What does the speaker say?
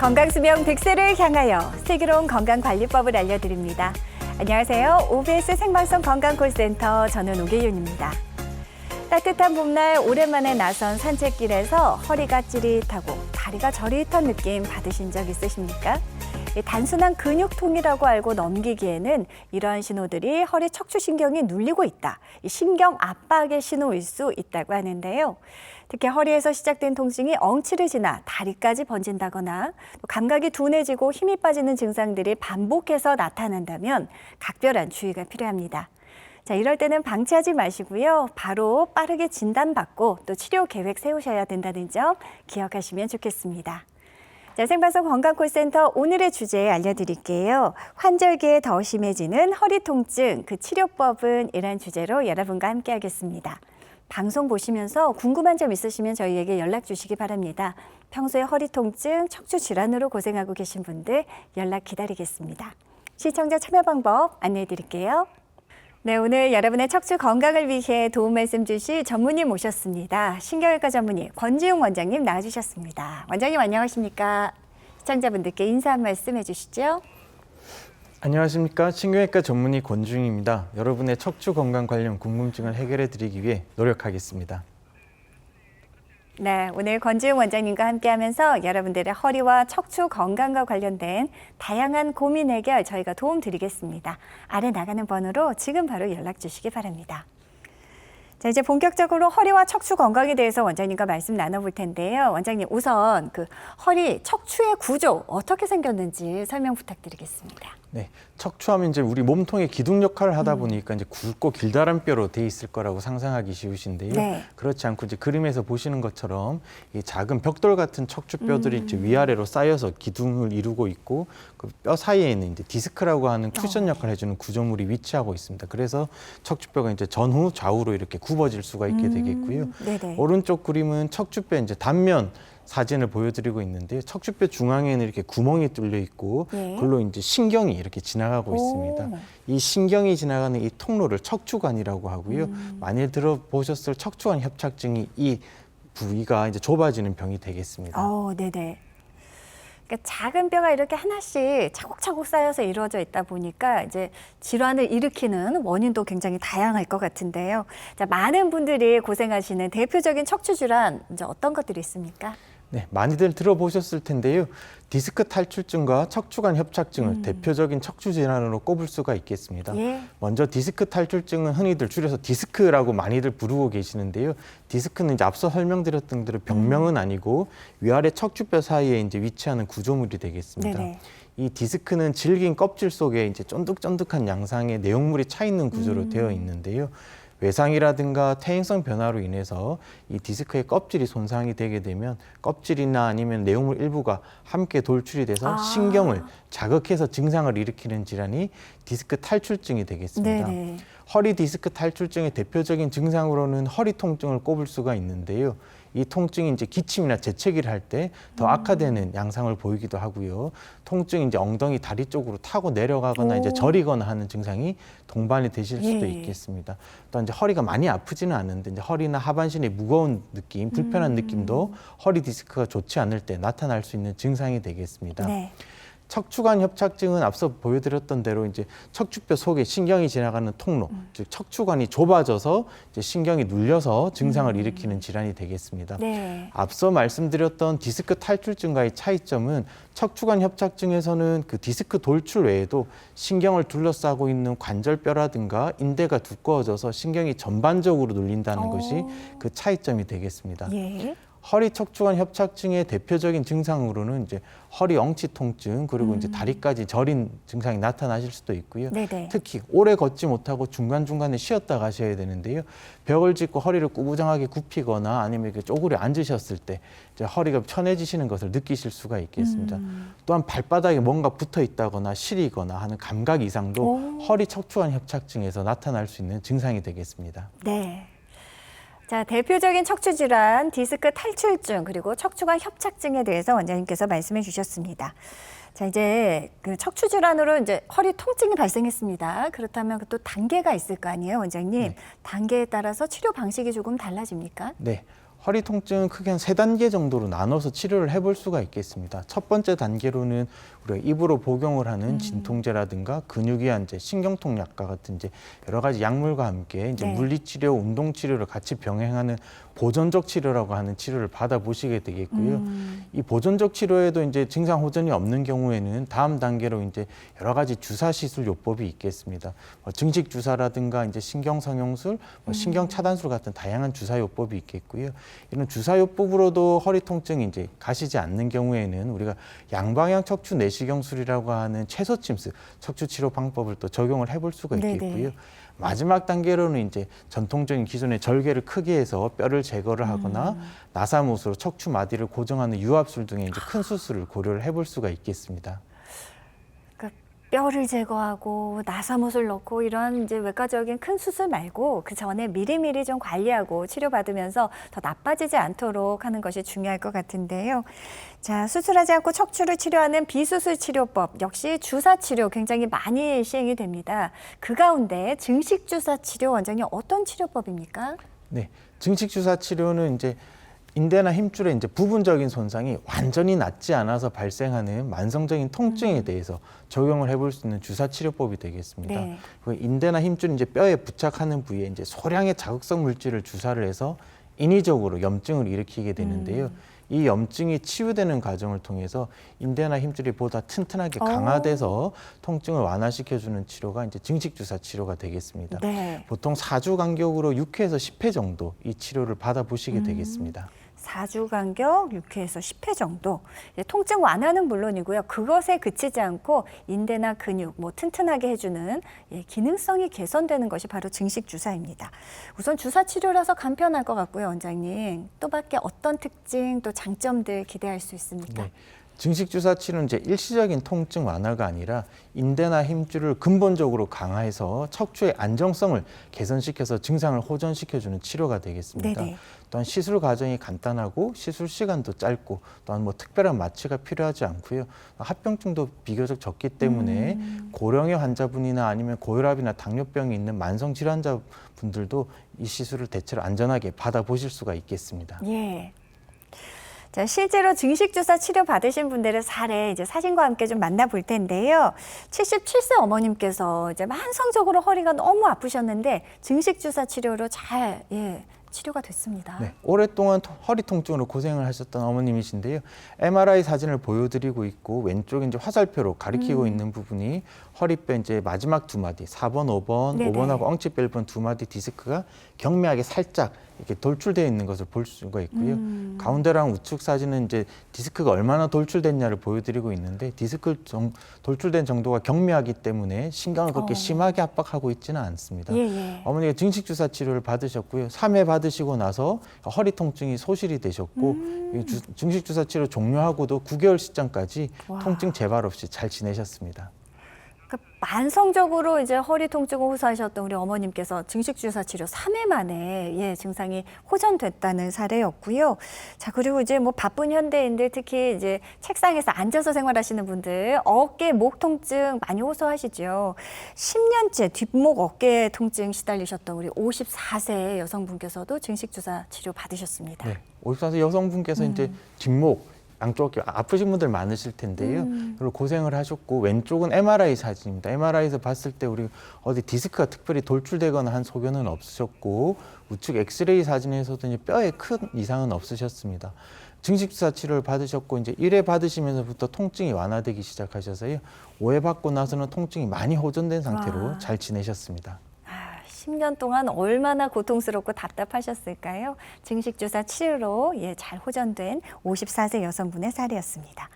건강수명 100세를 향하여 슬기로운 건강관리법을 알려드립니다. 안녕하세요. OBS 생방송 건강콜센터 저는 오계윤입니다. 따뜻한 봄날 오랜만에 나선 산책길에서 허리가 찌릿하고 다리가 저릿한 느낌 받으신 적 있으십니까? 단순한 근육통이라고 알고 넘기기에는 이러한 신호들이 허리 척추신경이 눌리고 있다. 신경 압박의 신호일 수 있다고 하는데요. 특히 허리에서 시작된 통증이 엉치를 지나 다리까지 번진다거나 감각이 둔해지고 힘이 빠지는 증상들이 반복해서 나타난다면 각별한 주의가 필요합니다. 자, 이럴 때는 방치하지 마시고요. 바로 빠르게 진단받고 또 치료 계획 세우셔야 된다는 점 기억하시면 좋겠습니다. 자, 생방송 건강콜센터 오늘의 주제 알려드릴게요. 환절기에 더 심해지는 허리 통증, 그 치료법은 이란 주제로 여러분과 함께하겠습니다. 방송 보시면서 궁금한 점 있으시면 저희에게 연락 주시기 바랍니다. 평소에 허리 통증, 척추 질환으로 고생하고 계신 분들 연락 기다리겠습니다. 시청자 참여 방법 안내해 드릴게요. 네, 오늘 여러분의 척추 건강을 위해 도움 말씀 주실 전문의 모셨습니다. 신경외과 전문의 권지웅 원장님 나와주셨습니다. 원장님 안녕하십니까? 시청자분들께 인사 한 말씀 해주시죠. 안녕하십니까? 신경외과 전문의 권지웅입니다. 여러분의 척추 건강 관련 궁금증을 해결해 드리기 위해 노력하겠습니다. 네, 오늘 권지웅 원장님과 함께하면서 여러분들의 허리와 척추 건강과 관련된 다양한 고민 해결 저희가 도움 드리겠습니다. 아래 나가는 번호로 지금 바로 연락 주시기 바랍니다. 자, 이제 본격적으로 허리와 척추 건강에 대해서 원장님과 말씀 나눠볼 텐데요. 원장님, 우선 그 허리, 척추의 구조 어떻게 생겼는지 설명 부탁드리겠습니다. 네, 척추하면 이제 우리 몸통의 기둥 역할을 하다 보니까 이제 굵고 길다란 뼈로 돼 있을 거라고 상상하기 쉬우신데요. 네. 그렇지 않고 이제 그림에서 보시는 것처럼 이 작은 벽돌 같은 척추뼈들이 이제 위아래로 쌓여서 기둥을 이루고 있고 그 뼈 사이에는 이제 디스크라고 하는 쿠션 역할을 해주는 구조물이 위치하고 있습니다. 그래서 척추뼈가 이제 전후 좌우로 이렇게 굽어질 수가 있게 되겠고요. 네네. 오른쪽 그림은 척추뼈 이제 단면 사진을 보여드리고 있는데 척추뼈 중앙에는 이렇게 구멍이 뚫려 있고 예. 글로 이제 신경이 이렇게 지나가고 있습니다. 이 신경이 지나가는 이 통로를 척추관이라고 하고요. 많이 들어보셨을 척추관 협착증이 이 부위가 이제 좁아지는 병이 되겠습니다. 네네. 그러니까 작은 뼈가 이렇게 하나씩 차곡차곡 쌓여서 이루어져 있다 보니까 이제 질환을 일으키는 원인도 굉장히 다양할 것 같은데요. 자, 많은 분들이 고생하시는 대표적인 척추 질환 이제 어떤 것들이 있습니까? 네, 많이들 들어보셨을 텐데요. 디스크 탈출증과 척추관 협착증을 대표적인 척추 질환으로 꼽을 수가 있겠습니다. 예. 먼저 디스크 탈출증은 흔히들 줄여서 디스크라고 많이들 부르고 계시는데요. 디스크는 이제 앞서 설명드렸던 대로 병명은 아니고 위아래 척추뼈 사이에 이제 위치하는 구조물이 되겠습니다. 네네. 이 디스크는 질긴 껍질 속에 이제 쫀득쫀득한 양상의 내용물이 차 있는 구조로 되어 있는데요. 외상이라든가 퇴행성 변화로 인해서 이 디스크의 껍질이 손상이 되게 되면 껍질이나 아니면 내용물 일부가 함께 돌출이 돼서 신경을 자극해서 증상을 일으키는 질환이 디스크 탈출증이 되겠습니다. 네네. 허리 디스크 탈출증의 대표적인 증상으로는 허리 통증을 꼽을 수가 있는데요. 이 통증이 이제 기침이나 재채기를 할 때 더 악화되는 양상을 보이기도 하고요. 통증이 이제 엉덩이 다리 쪽으로 타고 내려가거나 이제 저리거나 하는 증상이 동반이 되실 수도 있겠습니다. 또 이제 허리가 많이 아프지는 않은데 이제 허리나 하반신의 무거운 느낌, 불편한 느낌도 허리 디스크가 좋지 않을 때 나타날 수 있는 증상이 되겠습니다. 네. 척추관 협착증은 앞서 보여드렸던 대로 이제 척추뼈 속에 신경이 지나가는 통로, 즉 척추관이 좁아져서 이제 신경이 눌려서 증상을 일으키는 질환이 되겠습니다. 네. 앞서 말씀드렸던 디스크 탈출증과의 차이점은 척추관 협착증에서는 그 디스크 돌출 외에도 신경을 둘러싸고 있는 관절뼈라든가 인대가 두꺼워져서 신경이 전반적으로 눌린다는 것이 그 차이점이 되겠습니다. 예. 허리 척추관 협착증의 대표적인 증상으로는 이제 허리 엉치 통증 그리고 이제 다리까지 저린 증상이 나타나실 수도 있고요. 네네. 특히 오래 걷지 못하고 중간중간에 쉬었다 가셔야 되는데요. 벽을 짚고 허리를 꾸부정하게 굽히거나 아니면 이렇게 쪼그려 앉으셨을 때 이제 허리가 편해지시는 것을 느끼실 수가 있겠습니다. 또한 발바닥에 뭔가 붙어 있다거나 시리거나 하는 감각 이상도 허리 척추관 협착증에서 나타날 수 있는 증상이 되겠습니다. 네. 자, 대표적인 척추 질환, 디스크 탈출증, 그리고 척추관 협착증에 대해서 원장님께서 말씀해 주셨습니다. 자, 이제 그 척추 질환으로 이제 허리 통증이 발생했습니다. 그렇다면 또 단계가 있을 거 아니에요, 원장님? 네. 단계에 따라서 치료 방식이 조금 달라집니까? 네. 허리 통증은 크게 한 3단계 정도로 나눠서 치료를 해볼 수가 있겠습니다. 첫 번째 단계로는 우리가 입으로 복용을 하는 진통제라든가 근육이완제, 신경통약과 같은 이제 여러 가지 약물과 함께 이제 네. 물리치료, 운동치료를 같이 병행하는 보존적 치료라고 하는 치료를 받아보시게 되겠고요. 이 보존적 치료에도 이제 증상 호전이 없는 경우에는 다음 단계로 이제 여러 가지 주사 시술 요법이 있겠습니다. 증식 주사라든가 이제 신경성형술, 신경 차단술 같은 다양한 주사 요법이 있겠고요. 이런 주사 요법으로도 허리 통증이 이제 가시지 않는 경우에는 우리가 양방향 척추 내시경술이라고 하는 채소 침스 척추 치료 방법을 또 적용을 해볼 수가 있겠고요. 네네. 마지막 단계로는 이제 전통적인 기존의 절개를 크게 해서 뼈를 제거를 하거나 나사못으로 척추 마디를 고정하는 유압술 등의 이제 큰 수술을 고려를 해볼 수가 있겠습니다. 그러니까 뼈를 제거하고 나사못을 넣고 이런 이제 외과적인 큰 수술 말고 그 전에 미리미리 좀 관리하고 치료받으면서 더 나빠지지 않도록 하는 것이 중요할 것 같은데요. 자, 수술하지 않고 척추를 치료하는 비수술 치료법 역시 주사 치료 굉장히 많이 시행이 됩니다. 그 가운데 증식 주사 치료 원장님 어떤 치료법입니까? 네, 증식 주사 치료는 이제 인대나 힘줄의 이제 부분적인 손상이 완전히 낫지 않아서 발생하는 만성적인 통증에 대해서 적용을 해볼 수 있는 주사 치료법이 되겠습니다. 네. 그 인대나 힘줄 이제 뼈에 부착하는 부위에 이제 소량의 자극성 물질을 주사를 해서 인위적으로 염증을 일으키게 되는데요. 이 염증이 치유되는 과정을 통해서 인대나 힘줄이 보다 튼튼하게 강화돼서 통증을 완화시켜주는 치료가 이제 증식 주사 치료가 되겠습니다. 네. 보통 4주 간격으로 6회에서 10회 정도 이 치료를 받아보시게 되겠습니다. 4주 간격 6회에서 10회 정도. 이제 통증 완화는 물론이고요. 그것에 그치지 않고 인대나 근육 뭐 튼튼하게 해주는 기능성이 개선되는 것이 바로 증식 주사입니다. 우선 주사 치료라서 간편할 것 같고요, 원장님. 또 밖에 어떤 특징 또 장점들 기대할 수 있습니까? 네. 증식 주사 치료는 이제 일시적인 통증 완화가 아니라 인대나 힘줄을 근본적으로 강화해서 척추의 안정성을 개선시켜서 증상을 호전시켜주는 치료가 되겠습니다. 네네. 또한 시술 과정이 간단하고 시술 시간도 짧고 또한 뭐 특별한 마취가 필요하지 않고요. 합병증도 비교적 적기 때문에 고령의 환자분이나 아니면 고혈압이나 당뇨병이 있는 만성 질환자분들도 이 시술을 대체로 안전하게 받아보실 수가 있겠습니다. 예. 자, 실제로 증식주사 치료 받으신 분들의 사례 이제 사진과 함께 좀 만나볼 텐데요. 77세 어머님께서 이제 만성적으로 허리가 너무 아프셨는데 증식주사 치료로 잘 치료가 됐습니다. 네, 오랫동안 허리 통증으로 고생을 하셨던 어머님이신데요. MRI 사진을 보여드리고 있고 왼쪽 이제 화살표로 가리키고 있는 부분이 허리뼈 이제 마지막 두 마디, 4번, 5번, 네네. 5번하고 엉치뼈 1번 두 마디 디스크가 경미하게 살짝 이렇게 돌출되어 있는 것을 볼 수가 있고요. 가운데랑 우측 사진은 이제 디스크가 얼마나 돌출됐냐를 보여드리고 있는데 돌출된 정도가 경미하기 때문에 신경을 그렇게 심하게 압박하고 있지는 않습니다. 예. 어머니가 증식 주사 치료를 받으셨고요. 3회 받으시고 나서 허리 통증이 소실이 되셨고 증식 주사 치료 종료하고도 9개월 시점까지 와. 통증 재발 없이 잘 지내셨습니다. 그러니까 만성적으로 이제 허리 통증을 호소하셨던 우리 어머님께서 증식주사 치료 3회 만에 증상이 호전됐다는 사례였고요. 자, 그리고 이제 뭐 바쁜 현대인들 특히 이제 책상에서 앉아서 생활하시는 분들 어깨, 목 통증 많이 호소하시죠. 10년째 뒷목 어깨 통증 시달리셨던 우리 54세 여성분께서도 증식주사 치료 받으셨습니다. 네, 54세 여성분께서 이제 뒷목 양쪽 어깨 아프신 분들 많으실 텐데요. 그리고 고생을 하셨고 왼쪽은 MRI 사진입니다. MRI에서 봤을 때 우리 어디 디스크가 특별히 돌출되거나 한 소견은 없으셨고 우측 엑스레이 사진에서도 이제 뼈에 큰 이상은 없으셨습니다. 증식주사 치료를 받으셨고 이제 1회 받으시면서부터 통증이 완화되기 시작하셔서요. 5회 받고 나서는 통증이 많이 호전된 상태로 와. 잘 지내셨습니다. 10년 동안 얼마나 고통스럽고 답답하셨을까요? 증식주사 치료로 잘 호전된 54세 여성분의 사례였습니다.